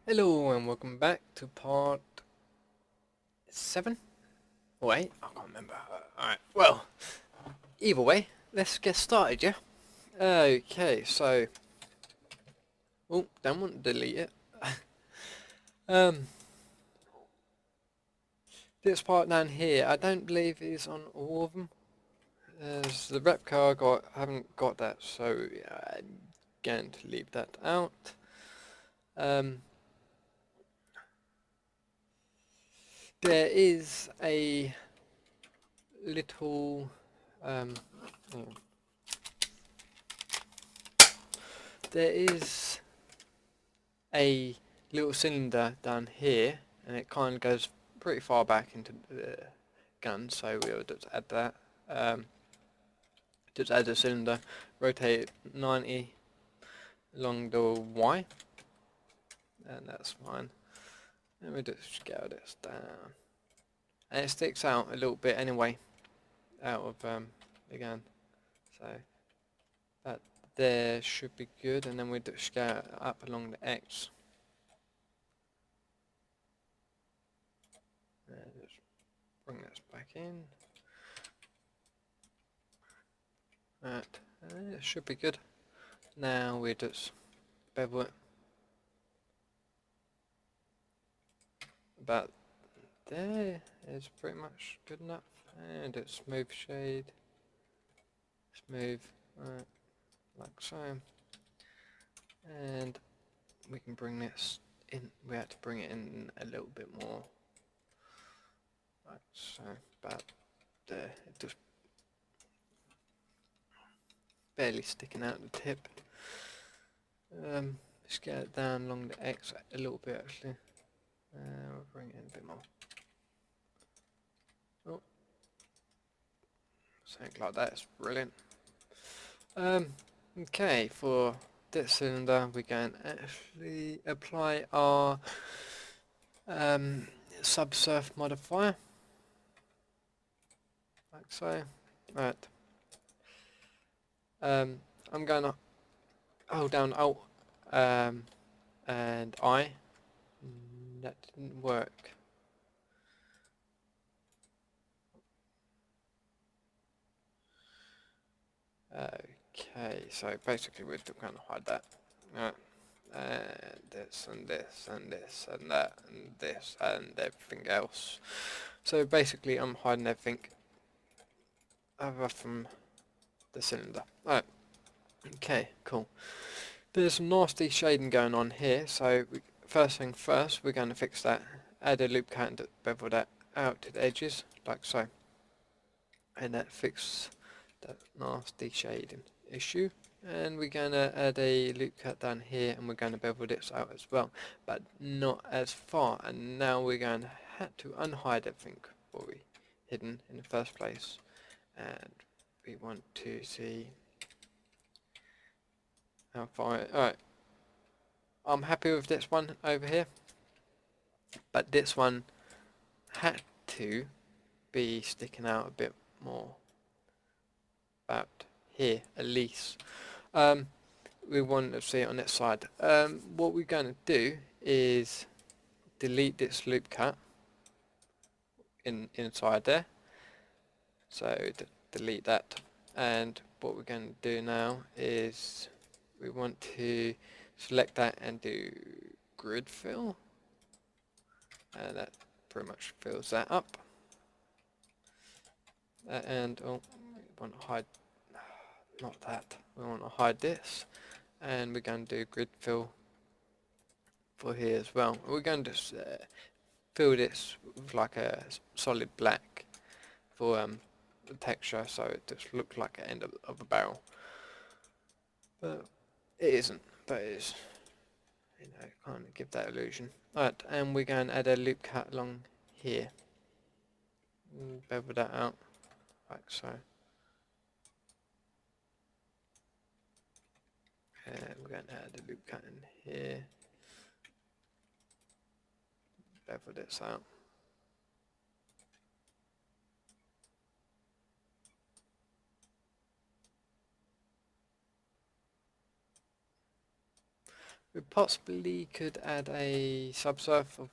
Hello and welcome back to part 7 or 8, I can't remember. Alright, well, either way, let's get started, yeah? Okay, so, oh, don't want to delete it. um, this part down here, I don't believe is on all of them. As the rep car I haven't got that, so yeah, I'm going to leave that out. Um, there is a little, hang on. There is a little cylinder down here, and it kind of goes pretty far back into the gun, so we'll just add that. Just add the cylinder, rotate it 90 along the Y, and that's fine. And we just scale this down, and it sticks out a little bit anyway, out of the gun, so that there should be good, and then we just scale it up along the X. And just bring this back in. Right, it should be good. Now we just bevel it about there is pretty much good enough, and it's smooth shade, smooth, right, like so, and we can bring this in. We have to bring it in a little bit more, like so, about there. It just barely sticking out the tip. Just get it down along the X a little bit actually. We'll bring it in a bit more. Oh, something like that is brilliant. Okay, for this cylinder we can actually apply our subsurf modifier, like so. Right. I'm going to hold down Alt and I. That didn't work. Okay, so basically we're going to hide that. Right. And this and this and this and that and this and everything else. So basically I'm hiding everything other from the cylinder. Alright, okay, cool. There's some nasty shading going on here, so first thing first, we're going to fix that. Add a loop cut and bevel that out to the edges, like so. And that fixes that nasty shading issue. And we're going to add a loop cut down here, and we're going to bevel this out as well, but not as far. And now we're going to have to unhide everything what we hidden in the first place, and we want to see how far. Alright, I'm happy with this one over here, but this one had to be sticking out a bit more, about here at least. We want to see it on that side. What we're going to do is delete this loop cut inside there, so delete that. And what we're going to do now is we want to select that and do grid fill, and that pretty much fills that up. And we want to hide, not that, we want to hide this, and we're going to do grid fill for here as well. We're going to just fill this with like a solid black for the texture, so it just looks like the end of a barrel. But it isn't, but it is. You know, kind of give that illusion. Right, and we're going to add a loop cut along here. Bevel that out, like so. And we're going to add a loop cut in here. Bevel this out. We possibly could add a subsurf of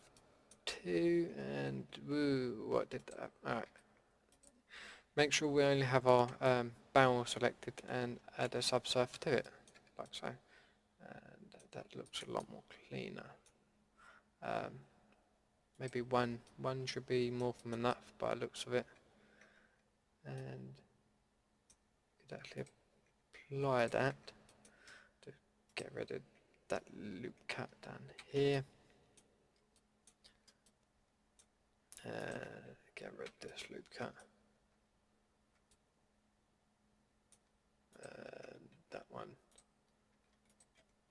2 and woo, what did that? Alright. Make sure we only have our barrel selected and add a subsurf to it, like so. And that looks a lot more cleaner. Maybe one should be more than enough by the looks of it. And you could actually apply that to get rid of that loop cut down here. Get rid of this loop cut. That one.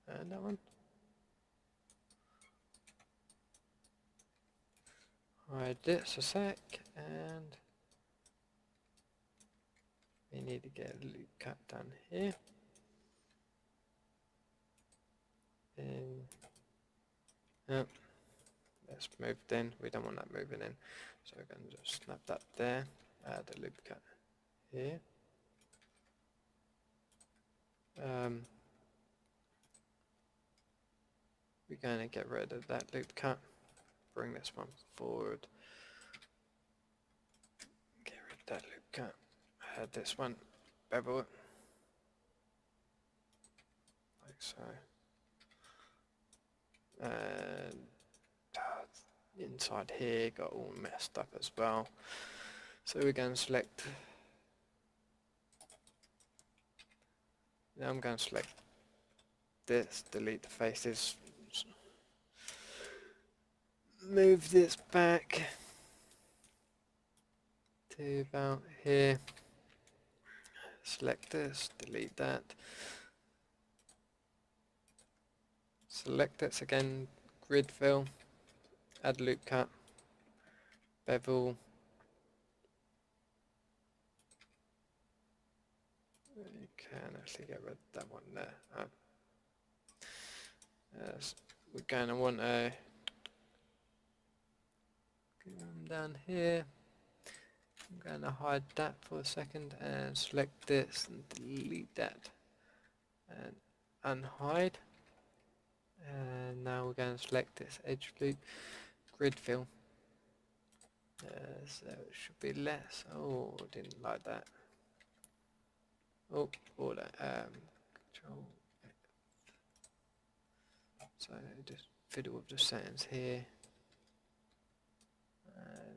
And that one. Hide this a sec, and we need to get a loop cut down here. And that's moved in. We don't want that moving in, so we're going to just snap that there. Add a loop cut here. We're going to get rid of that loop cut. Bring this one forward. Get rid of that loop cut. Add this one. Bevel it. Like so. And inside here got all messed up as well. So we're going to select. Now I'm going to select this, delete the faces. Move this back to about here. Select this, delete that. Select this again, grid fill, add loop cut, bevel. You can actually get rid of that one there. We're going to want a down here. I'm going to hide that for a second and select this and delete that and unhide. And now we're going to select this edge loop, grid fill. So it should be less. Oh, didn't like that. Oh, all that. Control. So just fiddle with the settings here.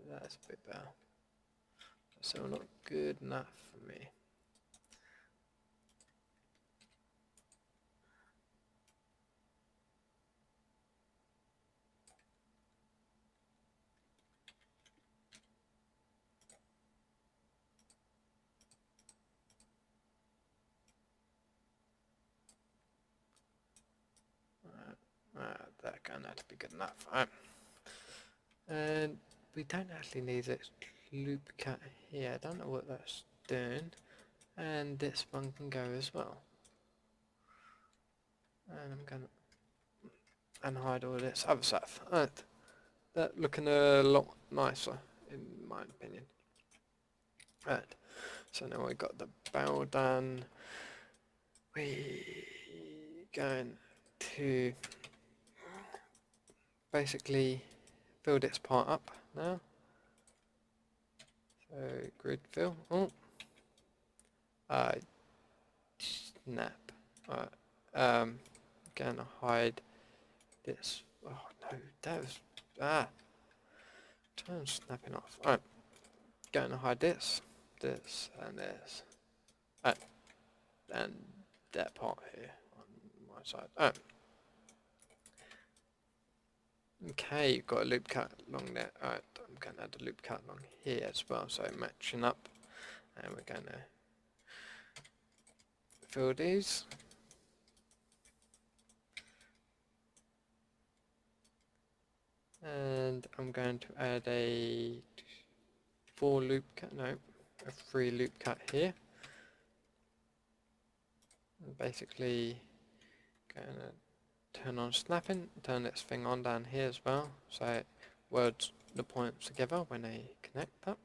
That's a bit better. That's still not good enough for me. That going to have to be good enough. And we don't actually need this loop cut here. I don't know what that's doing. And this one can go as well. And I'm going to unhide all this other stuff. That looking a lot nicer in my opinion. Right. So now we've got the barrel done. We going to basically fill this part up now. So grid fill. Oh, snap. Gonna hide this. Oh no, that was turn snapping off. Alright, gonna hide this, this, and this, and that part here on my side. Alright. Okay, you've got a loop cut along there. Alright, I'm going to add a loop cut along here as well, so matching up. And we're going to fill these. And I'm going to add a 4 loop cut, no, a 3 loop cut here. And basically going to turn on snapping, turn this thing on down here as well, so it welds the points together when they connect up.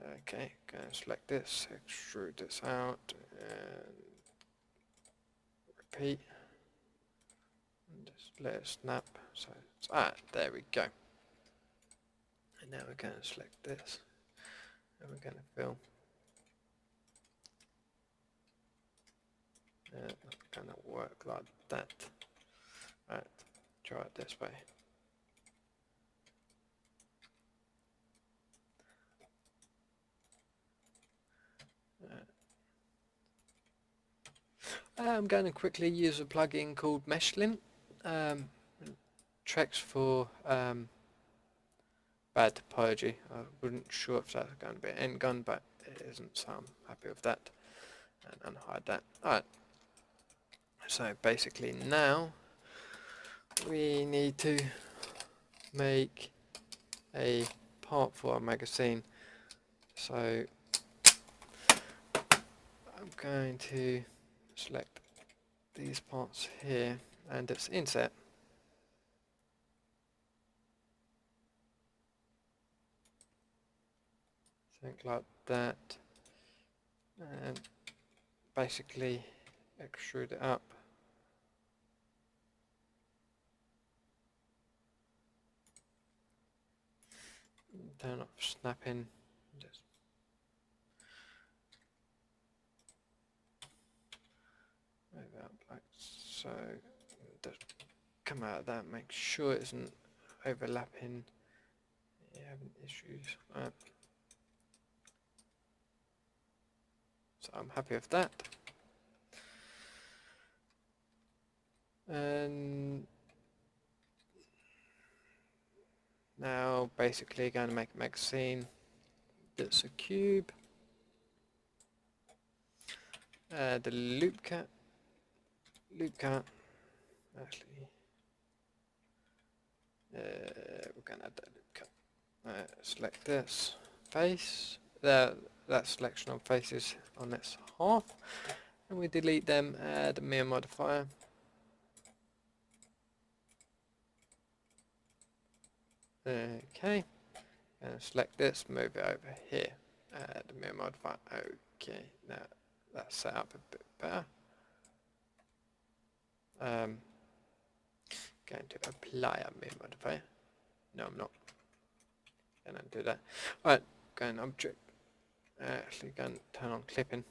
Okay, go and select this, extrude this out, and repeat, and just let it snap. So it's there we go. And now we're going to select this, and we're going to fill. Not going to work like that. Right, try it this way. I'm going to quickly use a plugin called Meshlint. Checks for bad topology. I wasn't sure if that's going to be an endgun, but it isn't, so I'm happy with that. And unhide that. Alright. So basically now we need to make a part for our magazine. So I'm going to select these parts here and just insert. Something like that. And basically extrude it up. Turn off snapping. Just move it up like so. Just come out of that. Make sure it isn't overlapping. You're having issues. Right. So I'm happy with that. And now basically going to make a magazine that's a cube. The loop cut. Actually, we're going to add that loop cut. Select this face. That selection of faces on this half, and we delete them. Add a mirror modifier. Okay, and select this, move it over here, add the mirror modifier. Okay, now that's set up a bit better. Going to apply a mirror modifier. No, I'm not. Going to do that. Alright, go and object. Actually, go and turn on clipping.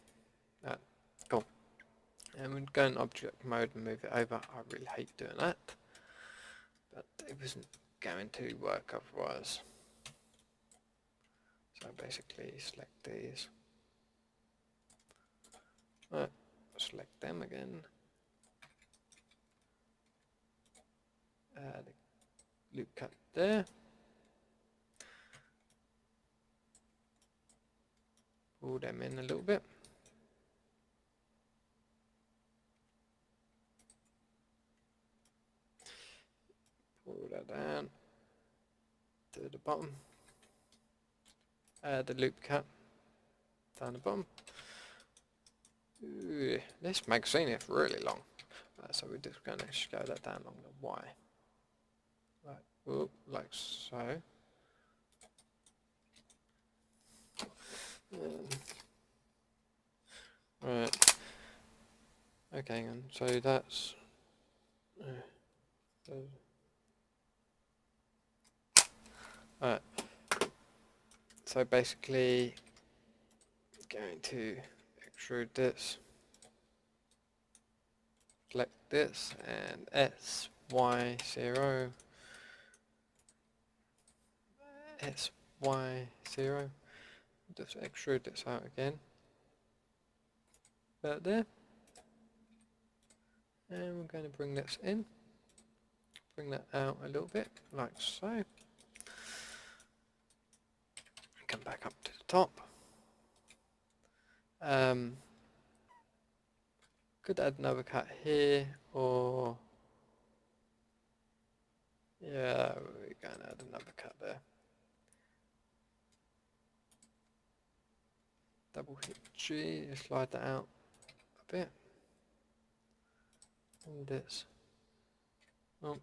Cool. And we're going object mode and move it over. I really hate doing that, but it wasn't going to work otherwise. So basically select these. Right, select them again. Add a loop cut there. Pull them in a little bit. Pull that down to the bottom. Add the loop cut down the bottom. Ooh, this magazine is really long, so we're just going to scale that down along the Y, like so. Right. Okay, and so that's. Alright. So basically, going to extrude this, select this, and SY0, SY0, just extrude this out again, about there, and we're going to bring this in, bring that out a little bit, like so, come back up to the top. Could add another cut here, or yeah, we're going to add another cut there. Double hit G, slide that out a bit. And this. Oh,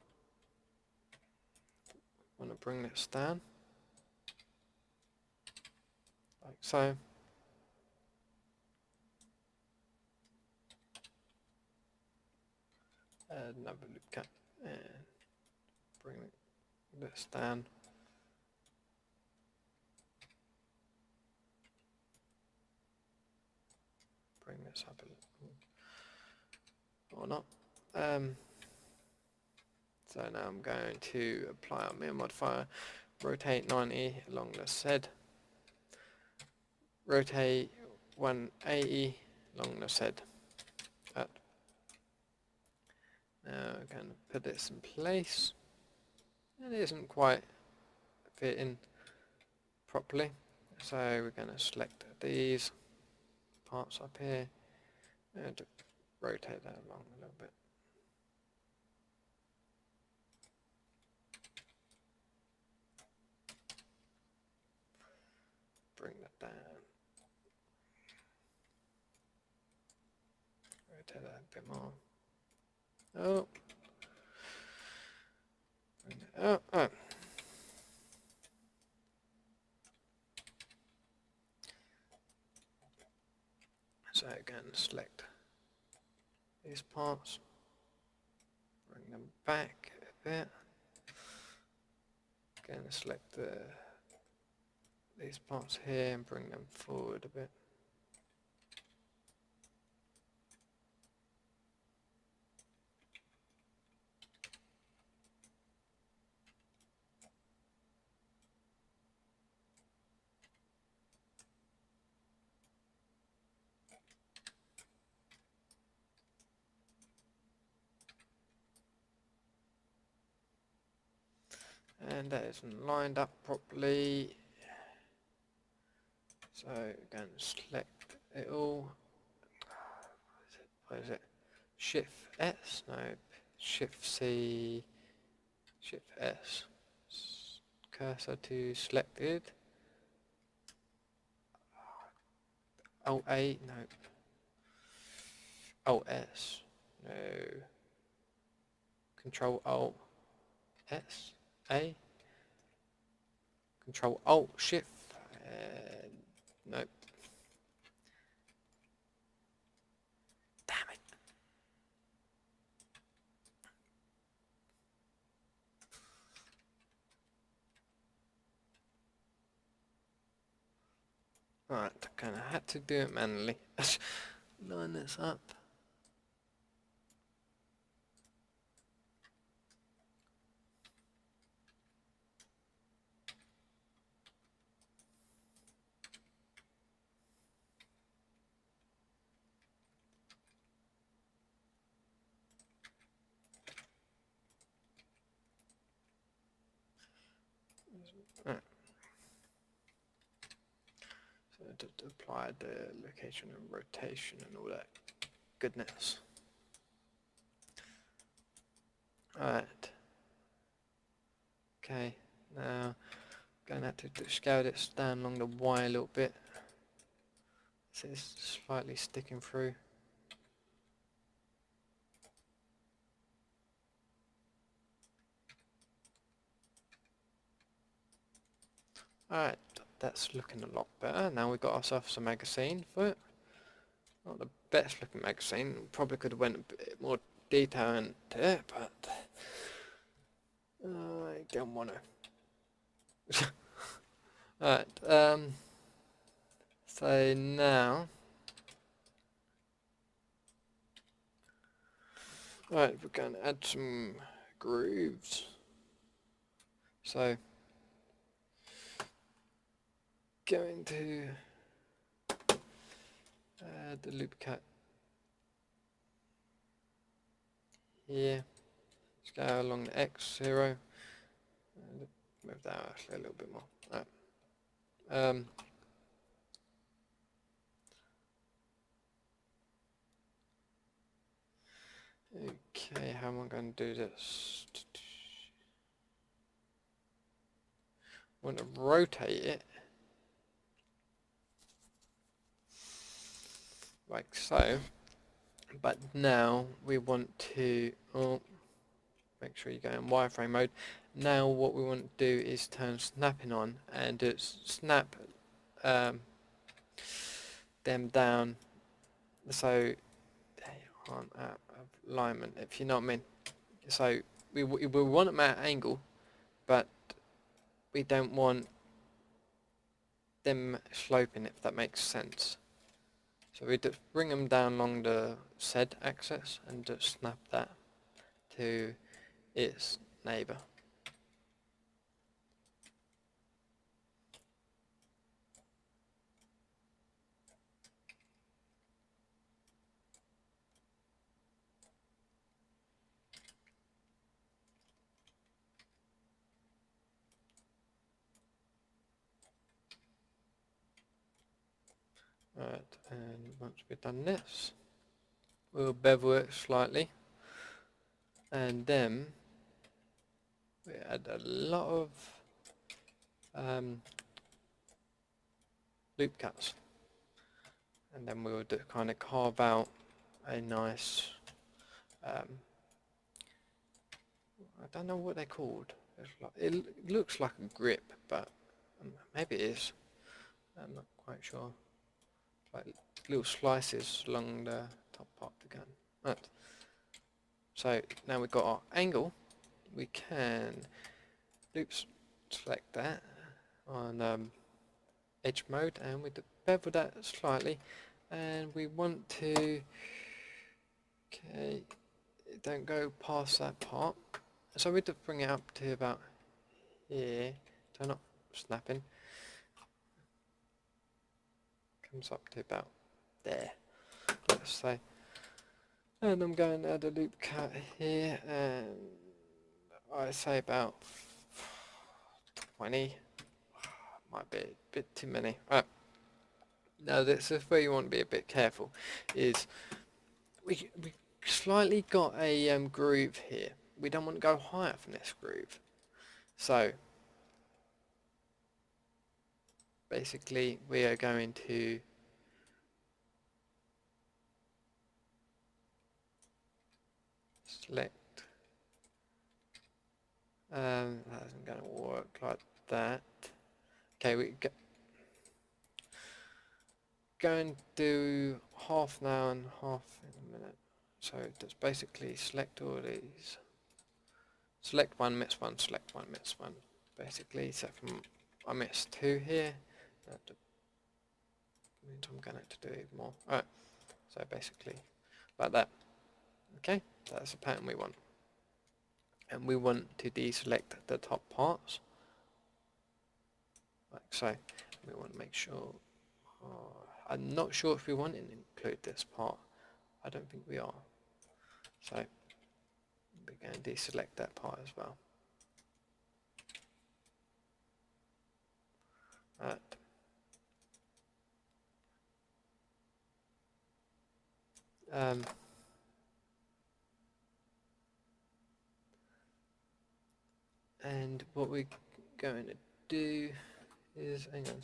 want to bring this down like so. Add another loop cut and bring this down. Bring this up a little, or not. So now I'm going to apply our mirror modifier, rotate 90 along the Z, rotate 180 along the Z. Now we're going to put this in place. It isn't quite fitting properly, so we're going to select these parts up here and rotate that along a little bit. Bring that down. Rotate that a bit more. Oh. Bring that up. Oh. So again, select these parts, bring them back a bit. Again, select these parts here and bring them forward a bit. And that isn't lined up properly. So again, select it all. What is it? Shift S? No, Shift C, Shift S. Cursor to selected. Alt A, no. Alt S, no. Control Alt S, A. Control Alt Shift, nope. Damn it. Alright, I kinda had to do it manually. Line this up. Right. So to apply the location and rotation and all that goodness. Alright. Okay, now going to have to scale this down along the Y a little bit. So it's slightly sticking through. Alright, that's looking a lot better. Now we've got ourselves a magazine for it. Not the best looking magazine. Probably could have went a bit more detail into it, but I don't want to. Alright, so now, alright, we're going to add some grooves. So, going to add the loop cut here, scale along the X0, and move that actually a little bit more. Right. Okay, how am I going to do this? I want to rotate it like so, but now we want to make sure you go in wireframe mode. Now what we want to do is turn snapping on and do snap them down so they aren't out of alignment, if you know what I mean. So we want them at an angle, but we don't want them sloping, if that makes sense. So we just bring them down along the Z axis and just snap that to its neighbour. Right, and once we've done this, we'll bevel it slightly, and then we add a lot of loop cuts, and then we'll kind of carve out a nice, I don't know what they're called. It looks like a grip, but maybe it is. I'm not quite sure. Like little slices along the top part of the gun. Right. So now we've got our angle. We can select that on edge mode, and we bevel that slightly, and we want to, okay, don't go past that part. So we just bring it up to about here. Turn off snapping. Comes up to about there, let's say. And I'm going to add a loop cut here, and I say about 20. Might be a bit too many. Right. Now this is where you want to be a bit careful. Is we slightly got a groove here. We don't want to go higher from this groove. So basically we are going to select, that isn't going to work like that. Okay, we going to do half now and half in a minute. So just basically select all these. Select one, miss one, select one, miss one. Basically, so from I missed 2 here. That means I'm going to do even more. Alright, so basically like that. Okay, that's the pattern we want. And we want to deselect the top parts. Like so. We want to make sure, I'm not sure if we want to include this part. I don't think we are. So we're going to deselect that part as well. Right. And what we're going to do is, hang on.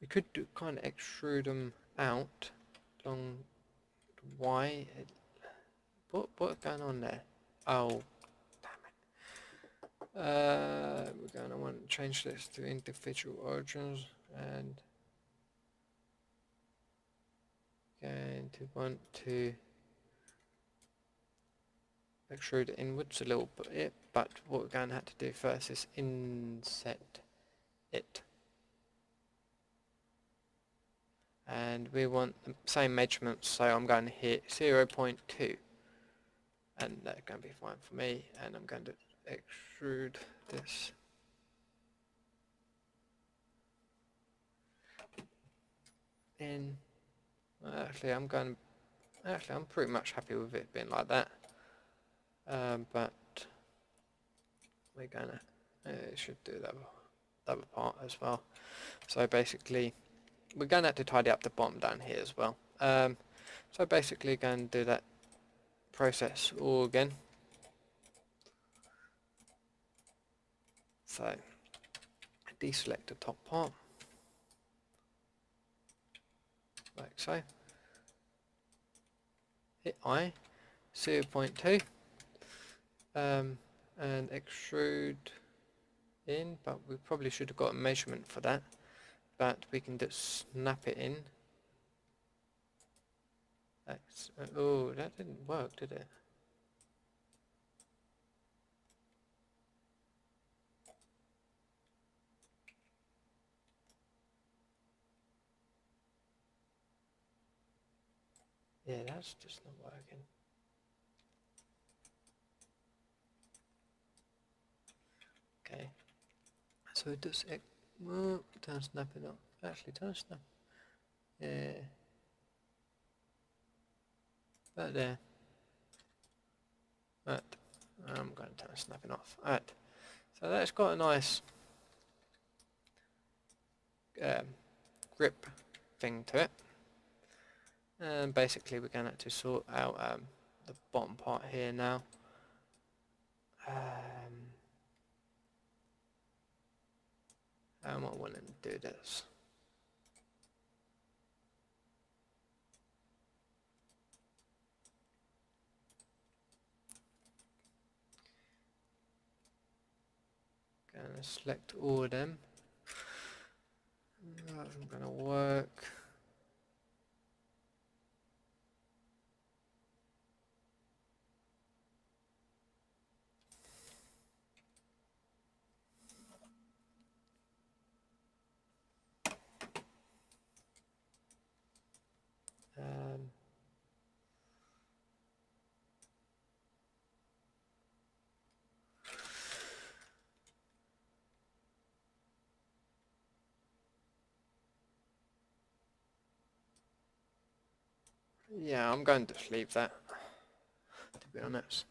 We could kind of extrude them out along the Y. What's going on there? Oh, damn it. We're going to want to change this to individual origins, and going to want to extrude it inwards a little bit, but what we're going to have to do first is inset it. And we want the same measurements, so I'm going to hit 0.2, and that's going to be fine for me, and I'm going to extrude this in. Actually I'm pretty much happy with it being like that, but we're gonna should do the other part as well. So basically we're going to have to tidy up the bottom down here as well. So basically going to do that process all again. So deselect the top part, like so. Hit I, 0.2, and and extrude in, but we probably should have got a measurement for that, but we can just snap it in. That's, oh, that didn't work, did it? Yeah, that's just not working. Okay, so it does it. Well, don't snap it up. Actually, don't snap. Yeah, about there. Right, I'm going to turn snapping off. Right, so that's got a nice grip thing to it, and basically we're going to sort out the bottom part here now. How am I wanting to do this? Gonna select all of them. That isn't gonna work. Yeah, I'm going to just leave that, to be honest.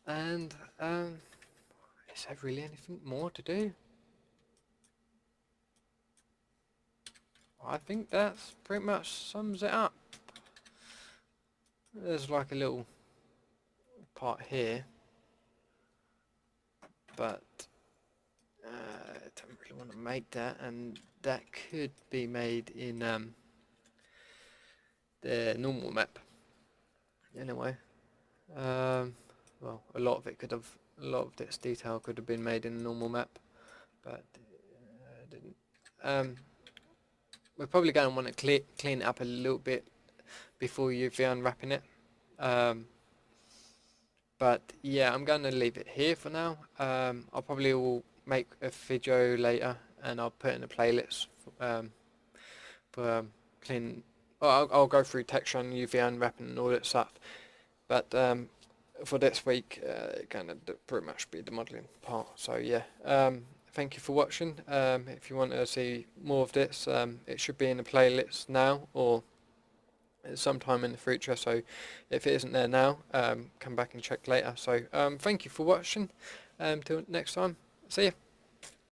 And is there really anything more to do? I think that's pretty much sums it up. There's like a little part here, but I don't really want to make that, and that could be made in the normal map. Anyway, well, a lot of this detail could have been made in a normal map, but didn't. We're probably going to want to clean it up a little bit before UV unwrapping it. But yeah, I'm going to leave it here for now. I'll probably will make a video later, and I'll put in a playlist for clean. Well, I'll go through texture and UV unwrapping and all that stuff. But for this week, it's going to pretty much be the modelling part. So yeah, thank you for watching. If you want to see more of this, it should be in the playlist now or sometime in the future. So if it isn't there now, come back and check later. So thank you for watching. Till next time, see ya.